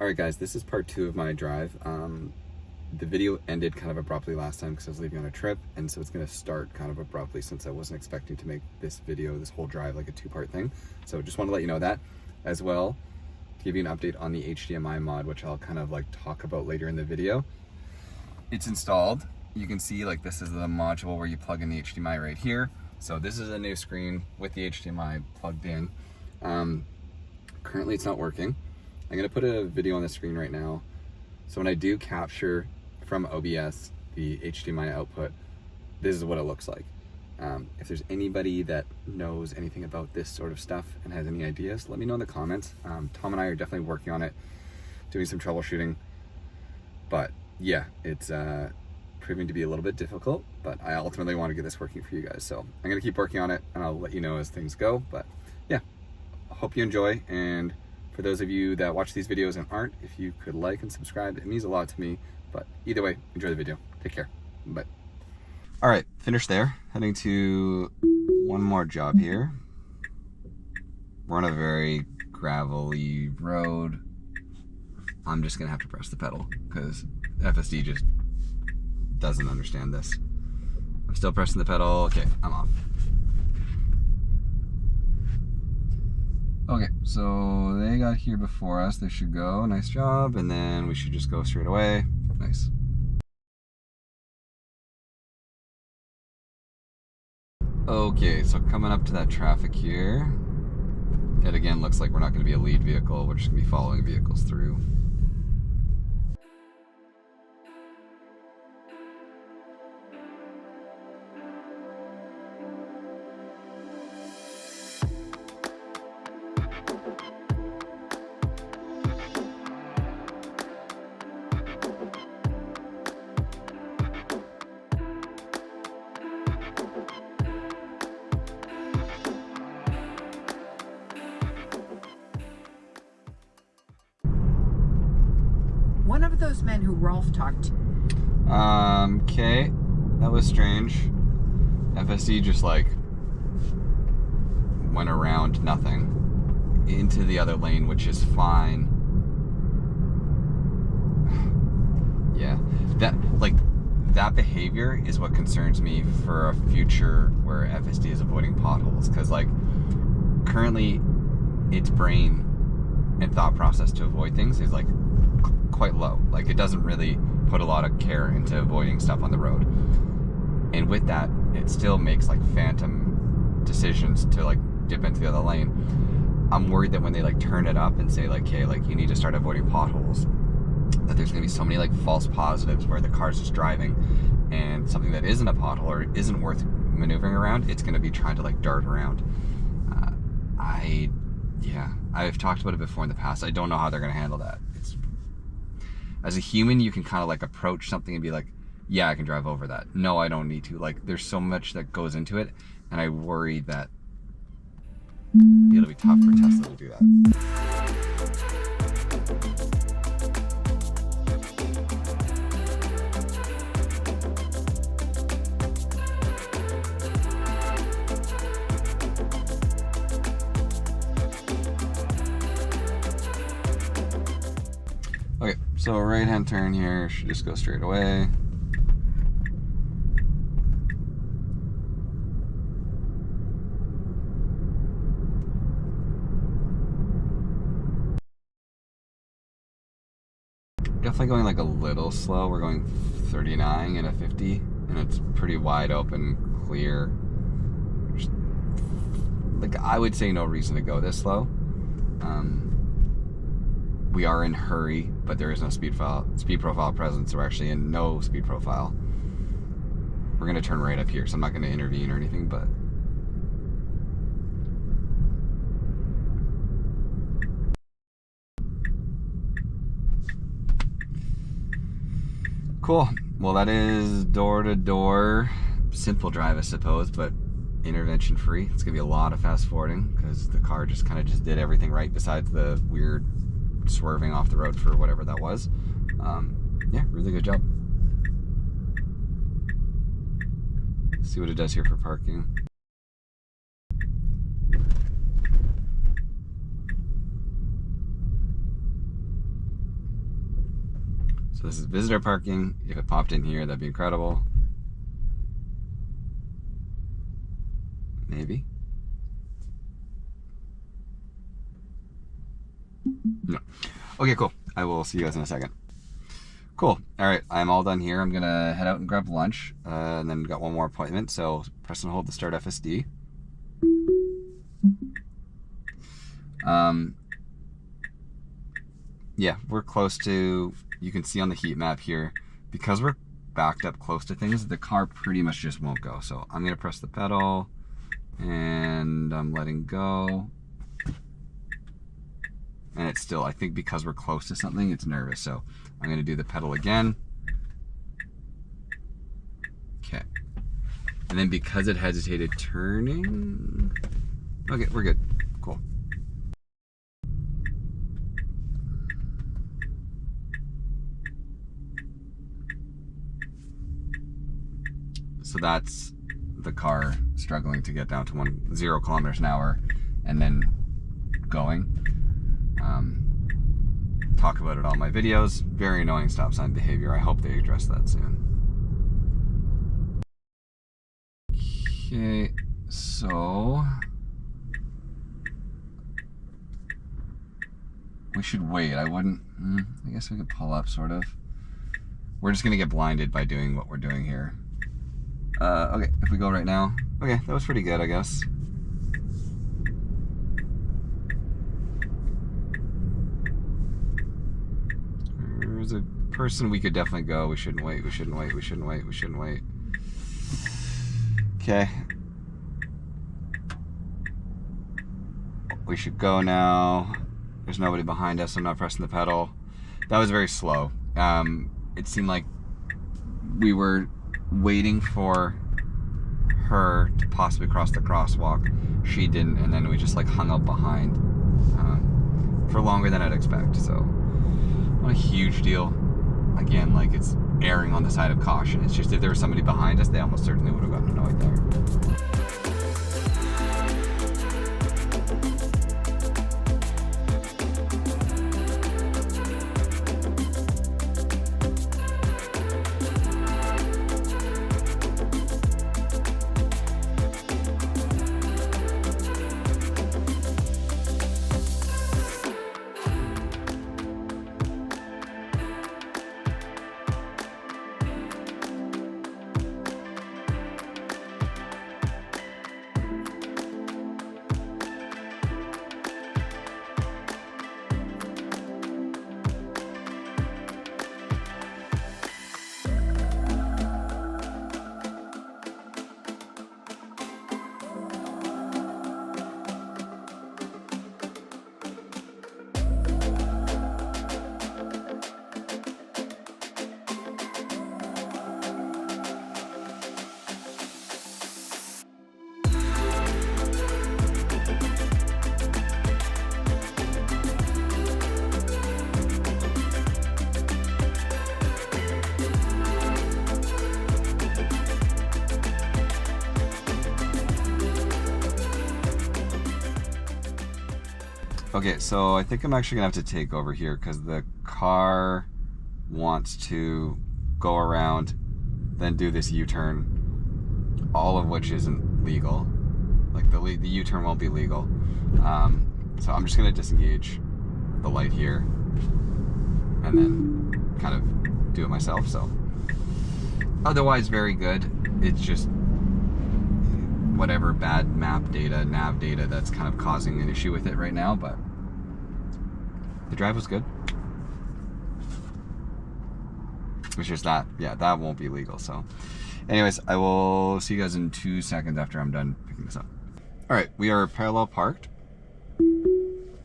Alright guys, this is part 2 of my drive. The video ended kind of abruptly last time because I was leaving on a trip, and so it's going to start kind of abruptly since I wasn't expecting to make this video, this whole drive, like a 2-part thing. So just want to let you know that, as well to give you an update on the HDMI mod, which I'll kind of like talk about later in the video. It's installed. You can see like this is the module where you plug in the HDMI right here. So this is a new screen with the HDMI plugged in. Currently it's not working. I'm going to put a video on the screen right now. So when I do capture from OBS the HDMI output, this is what it looks like. If there's anybody that knows anything about this sort of stuff and has any ideas, let me know in the comments. Tom and I are definitely working on it, doing some troubleshooting. But yeah, it's proving to be a little bit difficult, but I ultimately want to get this working for you guys. So I'm going to keep working on it and I'll let you know as things go. But yeah, I hope you enjoy. And for those of you that watch these videos and aren't, if you could like and subscribe, it means a lot to me. But either way, enjoy the video. Take care. Bye. All right, finished there. Heading to one more job here. We're on a very gravelly road. I'm just gonna have to press the pedal because FSD just doesn't understand this. I'm still pressing the pedal. Okay, I'm off. Okay, so they got here before us. They should go. Nice job. And then we should just go straight away. Nice. Okay, so coming up to that traffic here. It again looks like we're not going to be a lead vehicle. We're just going to be following vehicles through. One of those men who Rolf talked to. Okay, that was strange. FSD just like went around nothing into the other lane, which is fine. Yeah, that behavior is what concerns me for a future where FSD is avoiding potholes, because like currently its brain and thought process to avoid things is like quite low. Like it doesn't really put a lot of care into avoiding stuff on the road, and with that it still makes like phantom decisions to like dip into the other lane. I'm worried that when they like turn it up and say like, hey, like you need to start avoiding potholes, that there's gonna be so many like false positives where the car's just driving and something that isn't a pothole or isn't worth maneuvering around, it's gonna be trying to like dart around. I've talked about it before in the past. I don't know how they're gonna handle that. As a human, you can kind of like approach something and be like, yeah, I can drive over that. No, I don't need to. Like, there's so much that goes into it, and I worry that it'll be tough for Tesla to do that. Okay, so right-hand turn here, should just go straight away. Definitely going like a little slow. We're going 39 and a 50, and it's pretty wide open, clear. Just, like I would say no reason to go this slow. We are in hurry, but there is no speed profile present, so we're actually in no speed profile. We're gonna turn right up here, so I'm not gonna intervene or anything, but cool. Well, that is door-to-door, simple drive, I suppose, but intervention free. It's gonna be a lot of fast forwarding because the car just kind of just did everything right besides the weird swerving off the road for whatever that was. Yeah, really good job. Let's see what it does here for parking. So this is visitor parking. If it popped in here, that'd be incredible. Maybe. No. Okay, cool. I will see you guys in a second. Cool. All right, I'm all done here. I'm gonna head out and grab lunch, and then got one more appointment. So press and hold to start FSD. Yeah, we're close to. You can see on the heat map here, because we're backed up close to things, the car pretty much just won't go. So I'm gonna press the pedal, and I'm letting go. And it's still, I think because we're close to something, it's nervous. So I'm going to do the pedal again. Okay. And then because it hesitated turning, okay, we're good. Cool. So that's the car struggling to get down to 0 kilometers an hour and then going. Talk about it on my videos. Very annoying stop sign behavior. I hope they address that soon. Okay, so we should wait. I wouldn't. I guess we could pull up, sort of. We're just gonna get blinded by doing what we're doing here. Okay, if we go right now. Okay, that was pretty good, I guess. There's a person we could definitely go. We shouldn't wait. We shouldn't wait. We shouldn't wait. We shouldn't wait. Okay. We should go now. There's nobody behind us. I'm not pressing the pedal. That was very slow. It seemed like we were waiting for her to possibly cross the crosswalk. She didn't, and then we just like hung up behind for longer than I'd expect. So not a huge deal. Again, like, it's erring on the side of caution. It's just if there was somebody behind us, they almost certainly would have gotten annoyed there. Okay, so I think I'm actually gonna have to take over here because the car wants to go around, then do this U-turn, all of which isn't legal. Like the U-turn won't be legal. So I'm just gonna disengage the light here and then kind of do it myself. So otherwise very good. It's just whatever bad map data, nav data that's kind of causing an issue with it right now, but the drive was good. Which is that, yeah, that won't be legal. So anyways, I will see you guys in 2 seconds after I'm done picking this up. All right, we are parallel parked.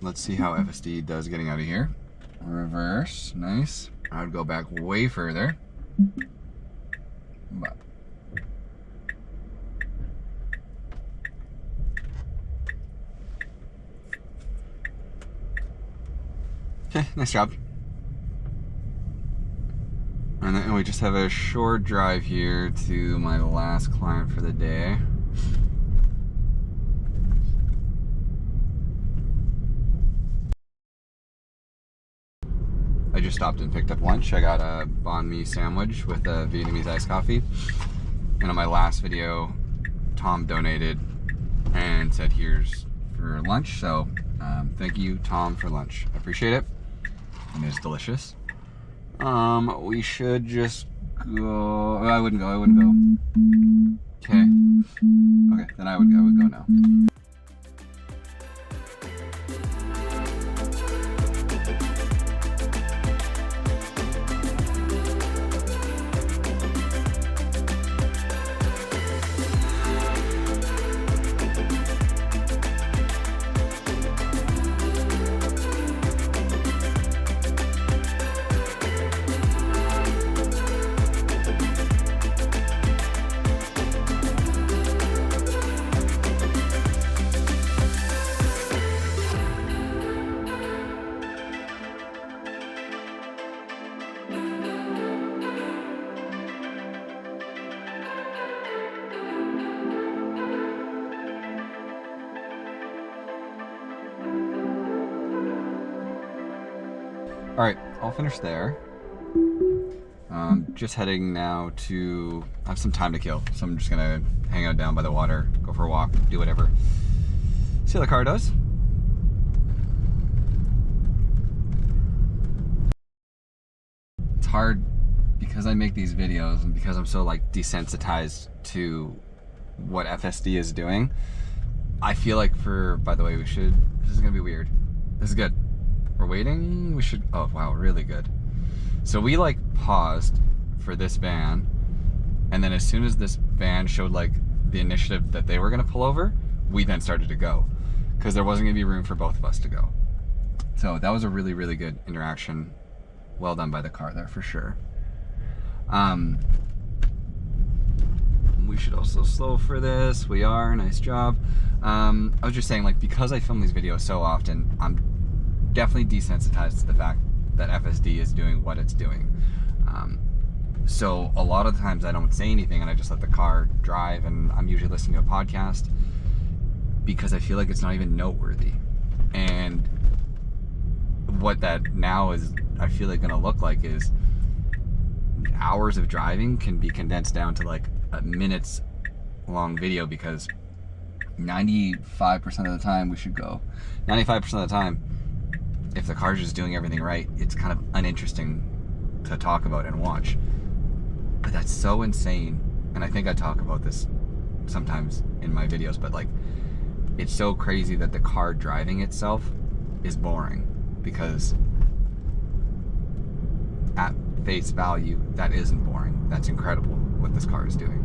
Let's see how FSD does getting out of here. Reverse, nice. I would go back way further. But okay, nice job. And then we just have a short drive here to my last client for the day. I just stopped and picked up lunch. I got a banh mi sandwich with a Vietnamese iced coffee. And on my last video, Tom donated and said, here's for lunch. So thank you, Tom, for lunch. I appreciate it. And it's delicious. We should just go. I wouldn't go. Okay. Okay, then I would go now. All right, I'll finish there. Just heading now to, I have some time to kill, so I'm just gonna hang out down by the water, go for a walk, do whatever. See how the car does. It's hard because I make these videos and because I'm so like desensitized to what FSD is doing. I feel like by the way, this is gonna be weird. This is good. We're waiting, oh wow, really good. So we like paused for this van, and then as soon as this van showed like the initiative that they were gonna pull over, we then started to go, because there wasn't gonna be room for both of us to go. So that was a really, really good interaction. Well done by the car there, for sure. We should also slow for this. We are, nice job. I was just saying, like, because I film these videos so often, I'm definitely desensitized to the fact that FSD is doing what it's doing. So a lot of the times I don't say anything and I just let the car drive, and I'm usually listening to a podcast because I feel like it's not even noteworthy. And what that now is, I feel like, gonna look like is hours of driving can be condensed down to like a minutes long video, because 95% of the time we should go. 95% of the time, if the car's just doing everything right, it's kind of uninteresting to talk about and watch. But that's so insane, and I think I talk about this sometimes in my videos, but like, it's so crazy that the car driving itself is boring, because at face value, that isn't boring. That's incredible what this car is doing.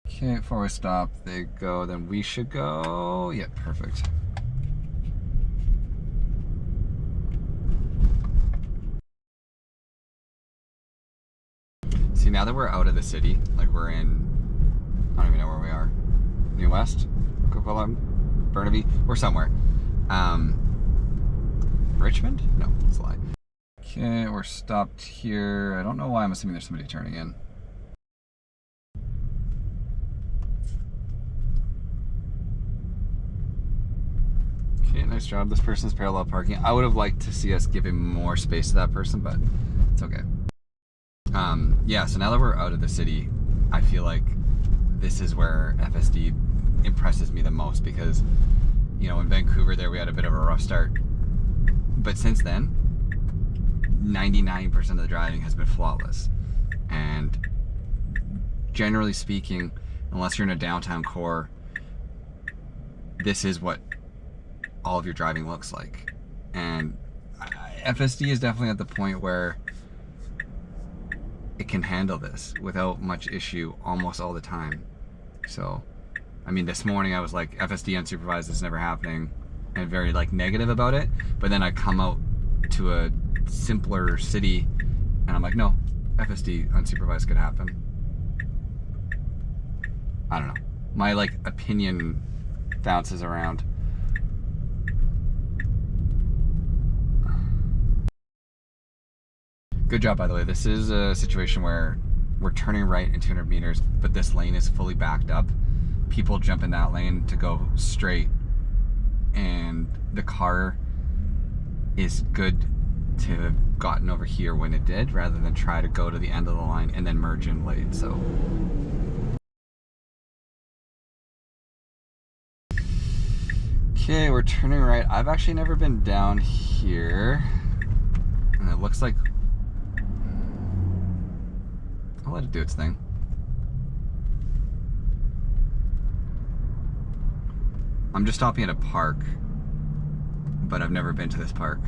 Okay, before we stop, they go, then we should go. Yeah, perfect. See, now that we're out of the city, like we're in, I don't even know where we are. New West? Coquitlam? Burnaby? We're somewhere. Richmond? No, it's a lie. Okay, we're stopped here. I don't know why, I'm assuming there's somebody turning in. Okay, nice job. This person's parallel parking. I would have liked to see us giving more space to that person, but it's okay. Yeah, so now that we're out of the city, I feel like this is where FSD impresses me the most, because, you know, in Vancouver there we had a bit of a rough start. But since then, 99% of the driving has been flawless. And generally speaking, unless you're in a downtown core, this is what all of your driving looks like. And FSD is definitely at the point where it can handle this without much issue almost all the time. So, I mean, this morning I was like, FSD unsupervised, this is never happening, and very like negative about it. But then I come out to a simpler city and I'm like, no, FSD unsupervised could happen. I don't know. My like opinion bounces around. Good job, by the way. This is a situation where we're turning right in 200 meters, but this lane is fully backed up. People jump in that lane to go straight, and the car is good to have gotten over here when it did, rather than try to go to the end of the line and then merge in late. So okay, we're turning right. I've actually never been down here, and it looks like I'll let it do its thing. I'm just stopping at a park, but I've never been to this park.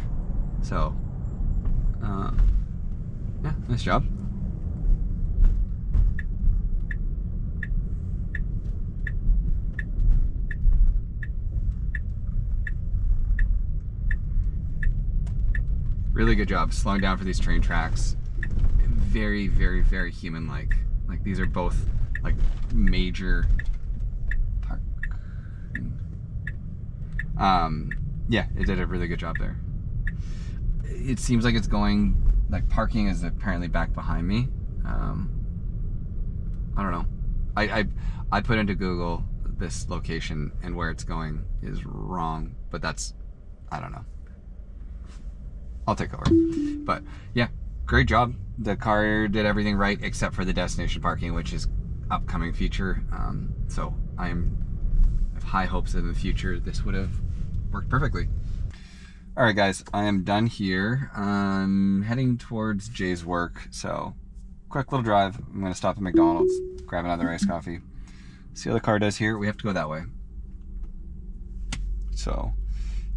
So, yeah, nice job. Really good job slowing down for these train tracks. Very, very, very human-like. Like, these are both, like, major park. Yeah, it did a really good job there. It seems like it's going, like, parking is apparently back behind me. I don't know. I put into Google this location, and where it's going is wrong, but that's, I don't know. I'll take over. But yeah, great job. The car did everything right except for the destination parking, which is upcoming feature. So I have high hopes that in the future this would have worked perfectly. All right, guys, I am done here. I'm heading towards Jay's work. So quick little drive. I'm gonna stop at McDonald's, grab another iced coffee. See how the car does here. We have to go that way. So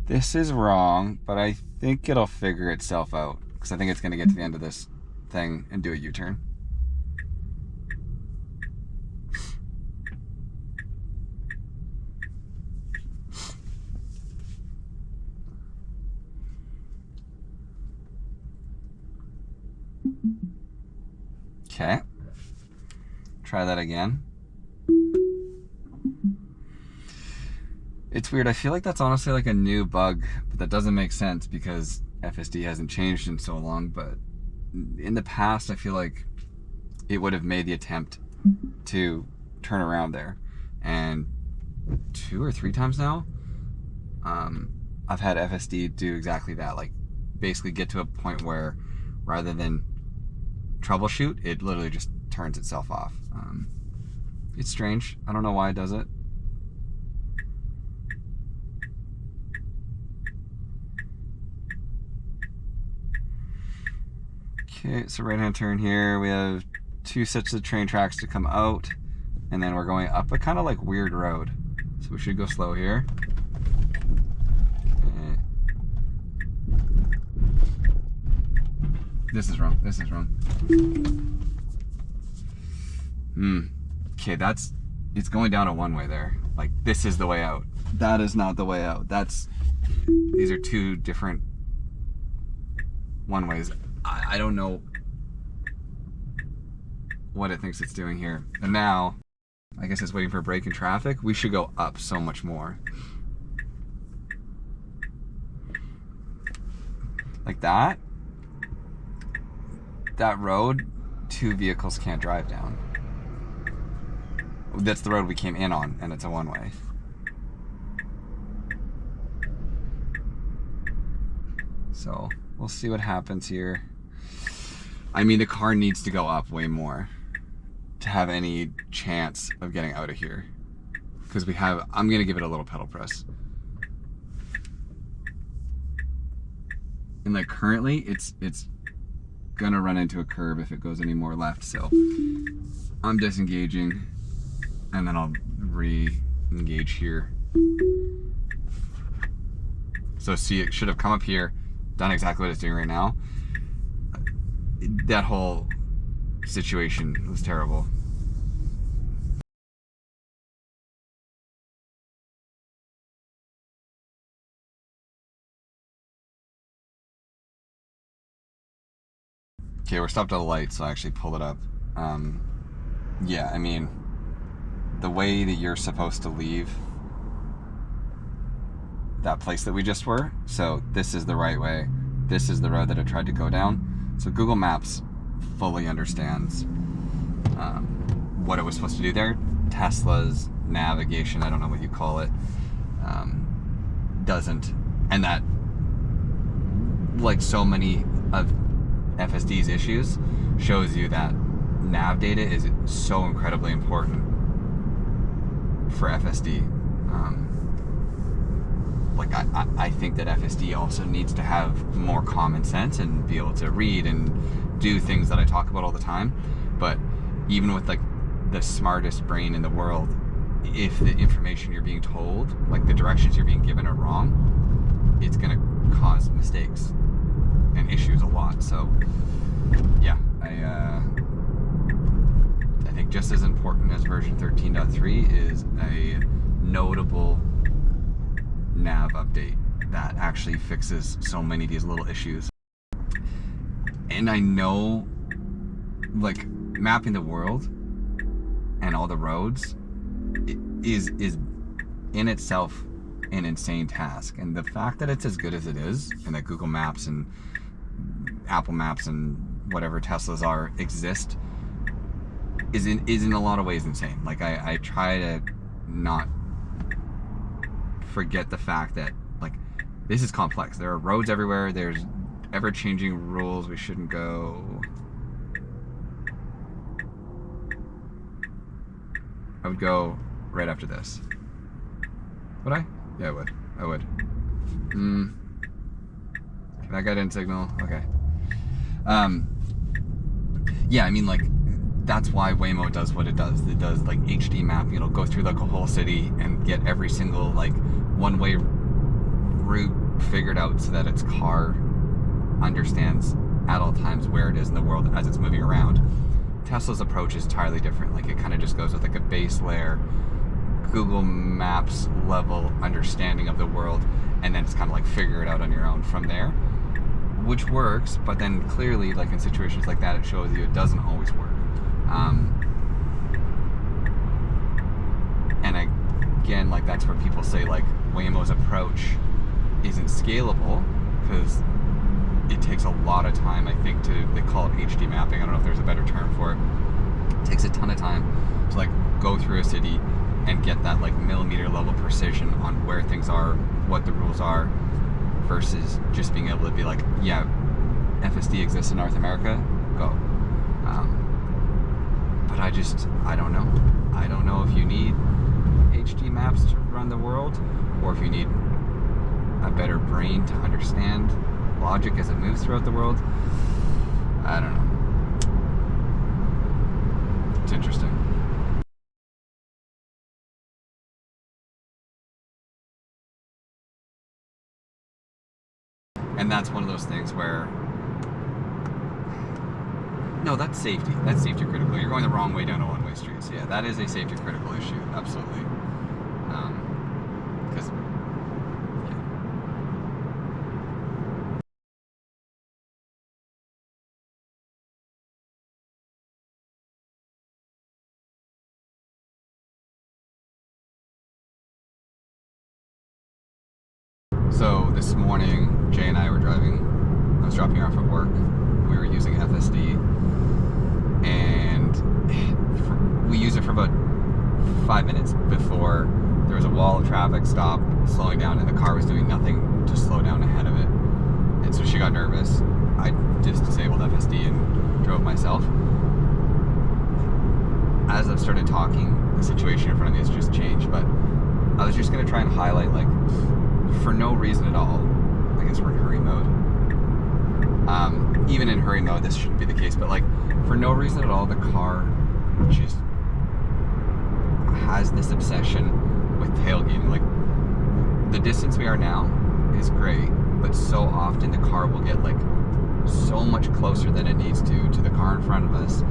this is wrong, but I think it'll figure itself out, because I think it's going to get to the end of this thing and do a U-turn. Okay. Try that again. It's weird. I feel like that's honestly like a new bug, but that doesn't make sense because FSD hasn't changed in so long. But in the past, I feel like it would have made the attempt to turn around there. And 2 or 3 times now, I've had FSD do exactly that. Like, basically get to a point where rather than troubleshoot, it literally just turns itself off. It's strange. I don't know why it does it. Okay, so right hand turn here. We have 2 sets of train tracks to come out, and then we're going up a kind of like weird road. So we should go slow here. Okay. This is wrong. This is wrong. Okay, it's going down a one-way there. Like, this is the way out. That is not the way out. These are 2 different one-ways. I don't know what it thinks it's doing here. And now, I guess it's waiting for a break in traffic. We should go up so much more. Like that. That road, 2 vehicles can't drive down. That's the road we came in on, and it's a one-way. So we'll see what happens here. I mean, the car needs to go up way more to have any chance of getting out of here. Because I'm gonna give it a little pedal press. And like currently, it's gonna run into a curb if it goes any more left. So I'm disengaging, and then I'll re-engage here. So see, it should have come up here, done exactly what it's doing right now. That whole situation was terrible. Okay, we're stopped at a light, so I actually pulled it up. Yeah, I mean, the way that you're supposed to leave that place that we just were, so this is the right way. This is the road that I tried to go down. So Google Maps fully understands what it was supposed to do there. Tesla's navigation, I don't know what you call it, doesn't. And that like so many of FSD's issues, shows you that nav data is so incredibly important for FSD. Like I think that FSD also needs to have more common sense and be able to read and do things that I talk about all the time. But even with like the smartest brain in the world, if the information you're being told, like the directions you're being given, are wrong, it's gonna cause mistakes and issues a lot. So yeah, I think just as important as version 13.3 is a notable nav update that actually fixes so many of these little issues. And I know, like, mapping the world and all the roads is in itself an insane task. And the fact that it's as good as it is, and that Google Maps and Apple Maps and whatever Teslas are exist, is in a lot of ways insane. Like, I try to not forget the fact that, like, this is complex. There are roads everywhere. There's ever-changing rules. We shouldn't go. I would go right after this. Would I? Yeah, I would. I would. That guy didn't signal. Okay. Yeah, I mean, like, that's why Waymo does what it does. It does, like, HD mapping. It'll go through, like, a whole city and get every single, like, one-way route figured out so that its car understands at all times where it is in the world as it's moving around. Tesla's approach is entirely different. Like, it kind of just goes with, like, a base layer Google Maps level understanding of the world, and then it's kind of like figure it out on your own from there, which works. But then clearly, like, in situations like that, it shows you it doesn't always work. And again, like, that's where people say, like, Waymo's approach isn't scalable, because it takes a lot of time, I think, they call it HD mapping. I don't know if there's a better term for it. It takes a ton of time to, like, go through a city and get that, like, millimeter level precision on where things are, what the rules are, versus just being able to be like, yeah, FSD exists in North America, go. But I don't know. I don't know if you need HD maps to run the world, or if you need a better brain to understand logic as it moves throughout the world. I don't know. It's interesting. And that's one of those things where, no, that's safety. That's safety critical. You're going the wrong way down a one-way street. So yeah, that is a safety critical issue. Absolutely. Because so this morning, Jay and I were driving. I was dropping her off at work. We were using FSD, and we used it for about 5 minutes before there was a wall of traffic stop, slowing down, and the car was doing nothing to slow down ahead of it. And so she got nervous. I just disabled FSD and drove myself. As I've started talking, the situation in front of me has just changed, but I was just going to try and highlight, like, for no reason at all, I guess we're in hurry mode. Even in hurry mode, this shouldn't be the case, but, like, for no reason at all, the car just has this obsession with tailgating. Like, the distance we are now is great, but so often the car will get, like, so much closer than it needs to the car in front of us,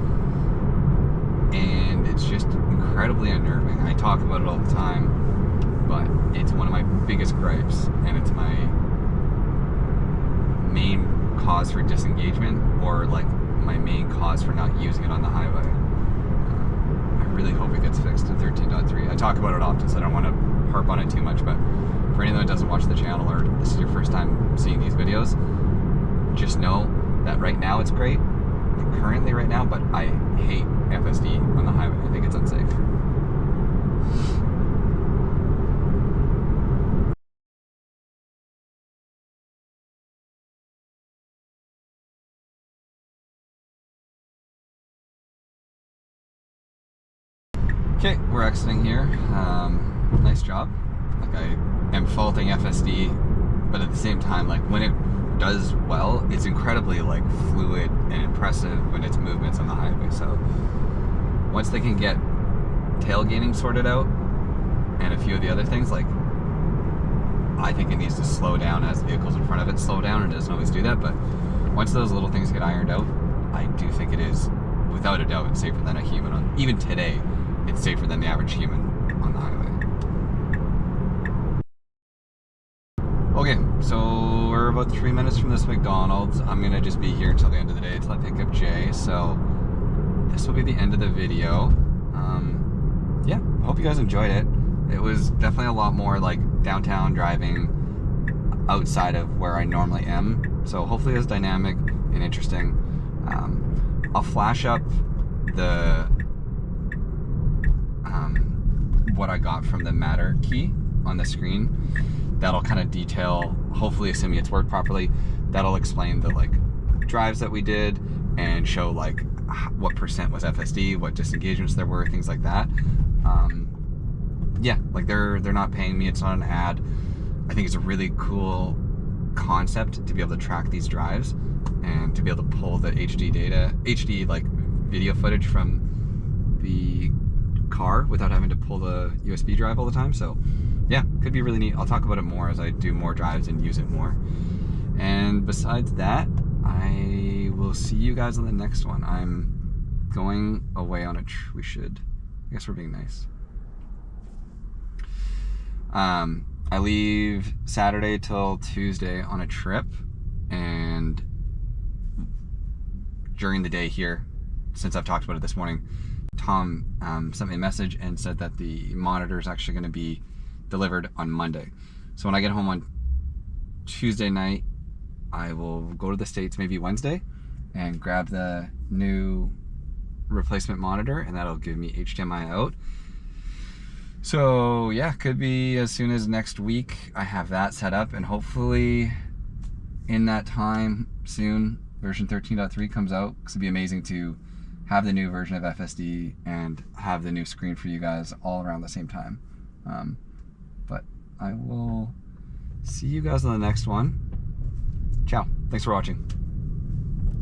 and it's just incredibly unnerving. I talk about it all the time, but it's one of my biggest gripes, and it's my main cause for disengagement, or, like, my main cause for not using it on the highway. I really hope it gets fixed in 13.3. I talk about it often, so I don't want to harp on it too much, but for anyone that doesn't watch the channel, or this is your first time seeing these videos, just know that right now it's great, currently right now, but I hate FSD on the highway. I think it's unsafe. Okay, we're exiting here. Nice job. Like, I am faulting FSD, but at the same time, like, when it does well, it's incredibly like fluid and impressive when it's movements on the highway. So once they can get tailgating sorted out and a few of the other things, like, I think it needs to slow down as the vehicles in front of it slow down, and it doesn't always do that, but once those little things get ironed out, I do think it is, without a doubt, it's safer than a human on, even today, it's safer than the average human on the highway. Okay, so we're about 3 minutes from this McDonald's. I'm gonna just be here until the end of the day until I pick up Jay, so this will be the end of the video. Yeah, I hope you guys enjoyed it. It was definitely a lot more like downtown driving outside of where I normally am, so hopefully it was dynamic and interesting. I'll flash up the what I got from the Matter key on the screen. That'll kind of detail, hopefully assuming it's worked properly, that'll explain the like drives that we did and show like what percent was FSD, what disengagements there were, things like that. Yeah, like they're not paying me, it's not an ad. I think it's a really cool concept to be able to track these drives and to be able to pull the HD like video footage from the car without having to pull the USB drive all the time. So yeah, could be really neat. I'll talk about it more as I do more drives and use it more. And besides that, I will see you guys on the next one. I'm going away on I guess we're being nice. I leave Saturday till Tuesday on a trip, and during the day here, since I've talked about it this morning, Tom sent me a message and said that the monitor is actually going to be delivered on Monday. So when I get home on Tuesday night, I will go to the States maybe Wednesday and grab the new replacement monitor, and that'll give me HDMI out. So yeah, could be as soon as next week I have that set up, and hopefully in that time soon version 13.3 comes out, because it'd be amazing to have the new version of FSD and have the new screen for you guys all around the same time. But I will see you guys on the next one. Ciao. Thanks for watching.